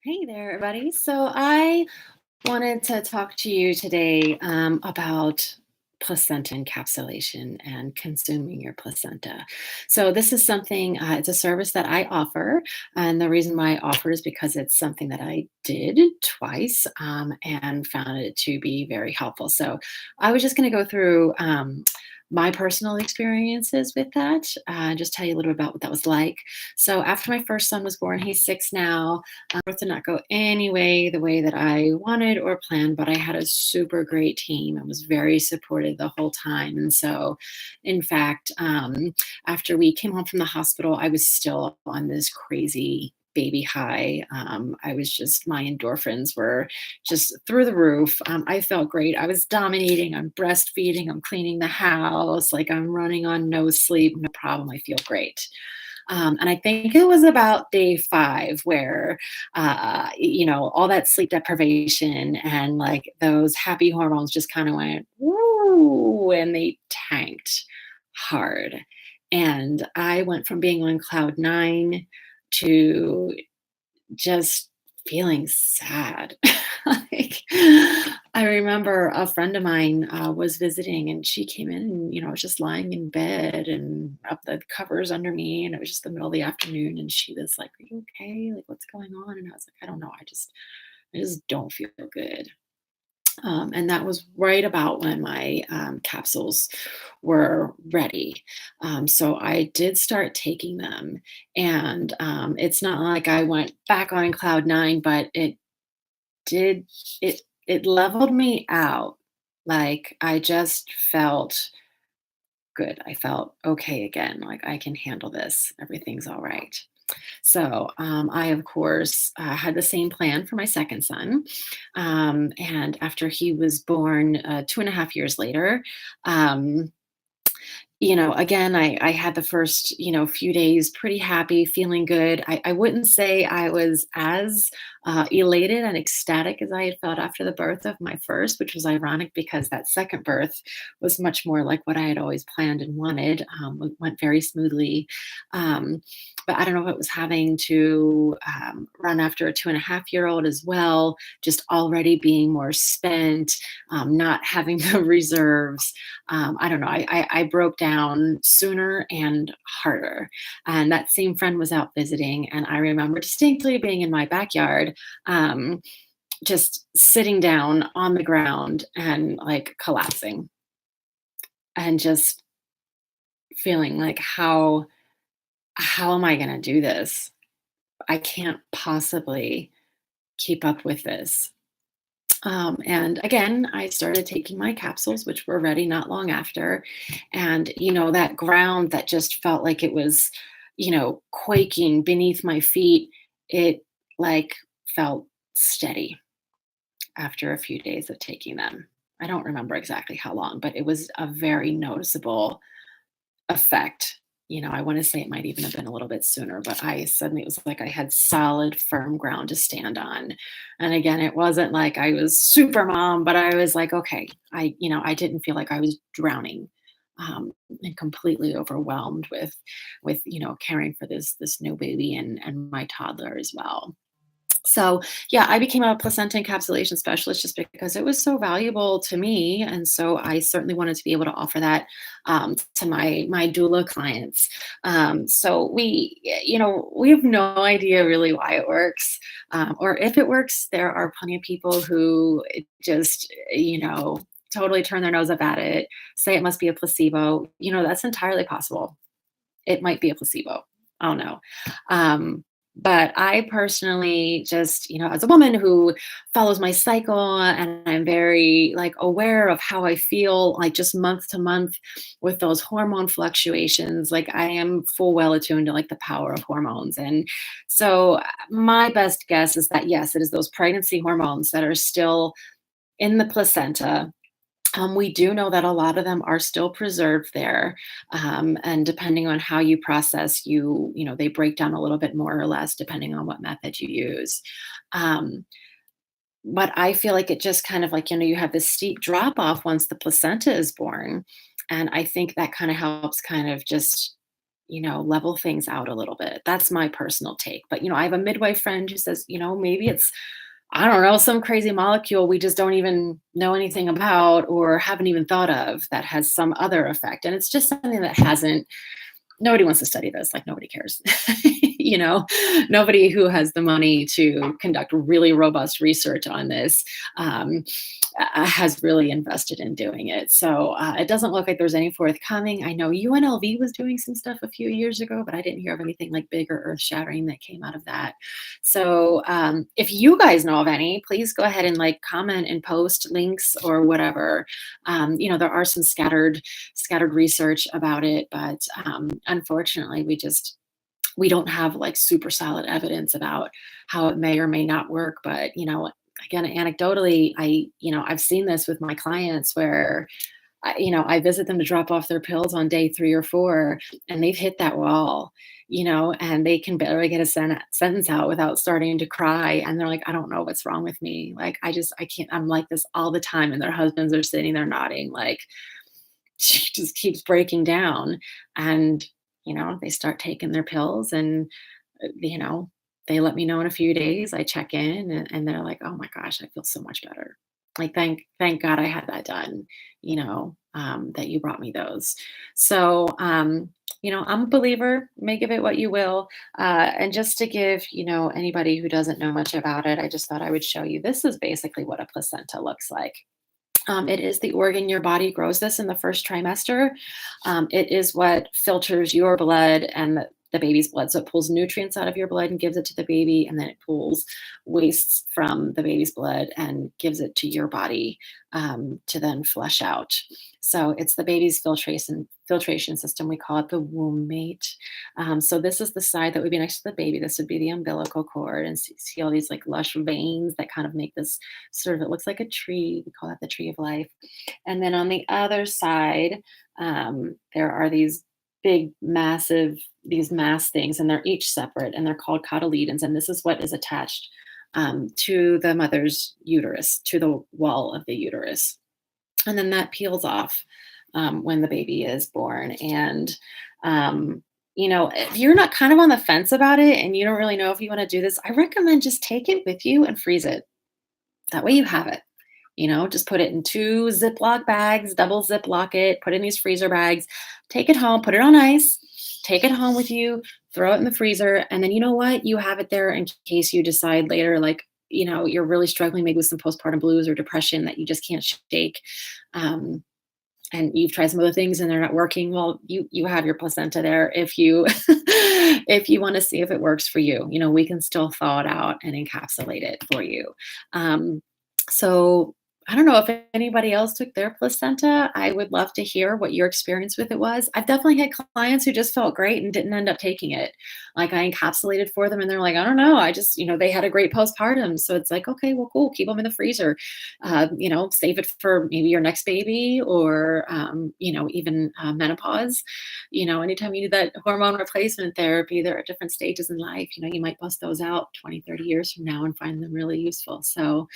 Hey there, everybody. So I wanted to talk to you today about placenta encapsulation and consuming your placenta. So this is something, it's a service that I offer. And the reason why I offer is because it's something that I did twice and found it to be very helpful. So I was just going to go through my personal experiences with that, just tell you a little bit about what that was like. So after my first son was born, he's 6 now. Birth did not go anyway the way that I wanted or planned, but I had a super great team and was very supportive the whole time. And so, in fact, after we came home from the hospital, I was still on this crazy baby high. I was just, my endorphins were just through the roof. I felt great. I was dominating, I'm breastfeeding, I'm cleaning the house, like I'm running on no sleep, no problem. I feel great. And I think it was about day 5 where, all that sleep deprivation and like those happy hormones just kind of went, woo, and they tanked hard. And I went from being on cloud 9 to just feeling sad. Like, I remember a friend of mine was visiting and she came in and, I was just lying in bed and up the covers under me. And it was just the middle of the afternoon. And she was like, "Are you okay? Like, what's going on?" And I was like, "I don't know. I just don't feel good." And that was right about when my capsules were ready. So I did start taking them. And it's not like I went back on cloud 9, but did, it leveled me out. Like I just felt good. I felt okay again. Like I can handle this. Everything's all right. So I, of course, had the same plan for my second son. And after he was born 2.5 years later, um, again, I had the first, few days pretty happy, feeling good. I wouldn't say I was as elated and ecstatic as I had felt after the birth of my first, which was ironic because that second birth was much more like what I had always planned and wanted. Went very smoothly. But I don't know if it was having to run after a 2.5-year-old as well, just already being more spent, not having the reserves. I don't know. I broke down sooner and harder. And that same friend was out visiting, and I remember distinctly being in my backyard, um, just sitting down on the ground and like collapsing, and just feeling like how am I going to do this? I can't possibly keep up with this. And again, I started taking my capsules, which were ready not long after. And, that ground that just felt like it was, quaking beneath my feet, it like felt steady after a few days of taking them. I don't remember exactly how long, but it was a very noticeable effect. I want to say it might even have been a little bit sooner, but I suddenly, it was like I had solid, firm ground to stand on. And again, it wasn't like I was super mom, but I was like, okay, I didn't feel like I was drowning. And completely overwhelmed with caring for this new baby and my toddler as well. So, yeah, I became a placenta encapsulation specialist just because it was so valuable to me, and so I certainly wanted to be able to offer that to my doula clients. So we have no idea really why it works, or if it works. There are plenty of people who just totally turn their nose up at it, say it must be a placebo. That's entirely possible. It might be a placebo. I don't know. But I personally just, as a woman who follows my cycle and I'm very like aware of how I feel, like just month to month with those hormone fluctuations, like I am full well attuned to like the power of hormones. And so my best guess is that yes, it is those pregnancy hormones that are still in the placenta. We do know that a lot of them are still preserved there, and depending on how you process, they break down a little bit more or less depending on what method you use. Um, but I feel like it just kind of like you have this steep drop off once the placenta is born, and I think that kind of helps kind of just level things out a little bit. That's my personal take. But, I have a midwife friend who says, maybe it's, I don't know, some crazy molecule we just don't even know anything about or haven't even thought of that has some other effect. And it's just something that hasn't, nobody wants to study this. Like nobody cares. you know, Nobody who has the money to conduct really robust research on this um, has really invested in doing it. So it doesn't look like there's any forthcoming. I know UNLV was doing some stuff a few years ago, but I didn't hear of anything like big or earth shattering that came out of that. So if you guys know of any, please go ahead and like comment and post links or whatever. There are some scattered research about it, but unfortunately, we don't have like super solid evidence about how it may or may not work. But again, anecdotally, I've seen this with my clients where I visit them to drop off their pills on day 3 or 4, and they've hit that wall, and they can barely get a sentence out without starting to cry. And they're like, I don't know what's wrong with me. Like, I can't, I'm like this all the time. And their husbands are sitting there nodding, like, she just keeps breaking down. And, they start taking their pills and, you know, they let me know in a few days. I check in and they're like, oh my gosh, I feel so much better. Like, thank God I had that done, that you brought me those. So, I'm a believer, make of it what you will. And just to give, anybody who doesn't know much about it, I just thought I would show you, this is basically what a placenta looks like. It is the organ your body grows this in the first trimester. It is what filters your blood and the baby's blood. So it pulls nutrients out of your blood and gives it to the baby, and then it pulls wastes from the baby's blood and gives it to your body to then flush out. So it's the baby's filtration system. We call it the womb mate. So this is the side that would be next to the baby. This would be the umbilical cord, and see all these like lush veins that kind of make this sort of, it looks like a tree. We call that the tree of life. And then on the other side, there are these big, massive, these mass things, and they're each separate, and they're called cotyledons. And this is what is attached to the mother's uterus, to the wall of the uterus. And then that peels off when the baby is born. And if you're not kind of on the fence about it and you don't really know if you want to do this, I recommend just take it with you and freeze it. That way you have it. Just put it in 2 Ziploc bags, double Ziploc it, put it in these freezer bags, take it home, put it on ice, take it home with you, throw it in the freezer. And then you know what? You have it there in case you decide later, like, you're really struggling maybe with some postpartum blues or depression that you just can't shake. And you've tried some other things and they're not working. Well, you have your placenta there if you if you want to see if it works for you. We can still thaw it out and encapsulate it for you. So I don't know if anybody else took their placenta. I would love to hear what your experience with it was. I've definitely had clients who just felt great and didn't end up taking it. Like, I encapsulated for them and they're like, I don't know. I just, they had a great postpartum. So it's like, okay, well, cool. Keep them in the freezer. Save it for maybe your next baby or, even menopause. Anytime you do that hormone replacement therapy, there are different stages in life. You might bust those out 20, 30 years from now and find them really useful. So,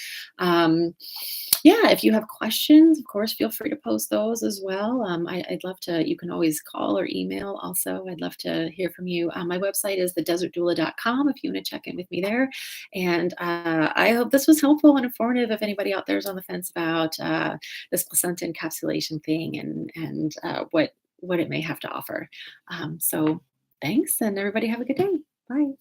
yeah, if you have questions, of course, feel free to post those as well. I'd love to, you can always call or email also. I'd love to hear from you. My website is thedesertdoula.com if you want to check in with me there. And I hope this was helpful and informative if anybody out there is on the fence about this placenta encapsulation thing and what it may have to offer. So thanks, and everybody have a good day. Bye.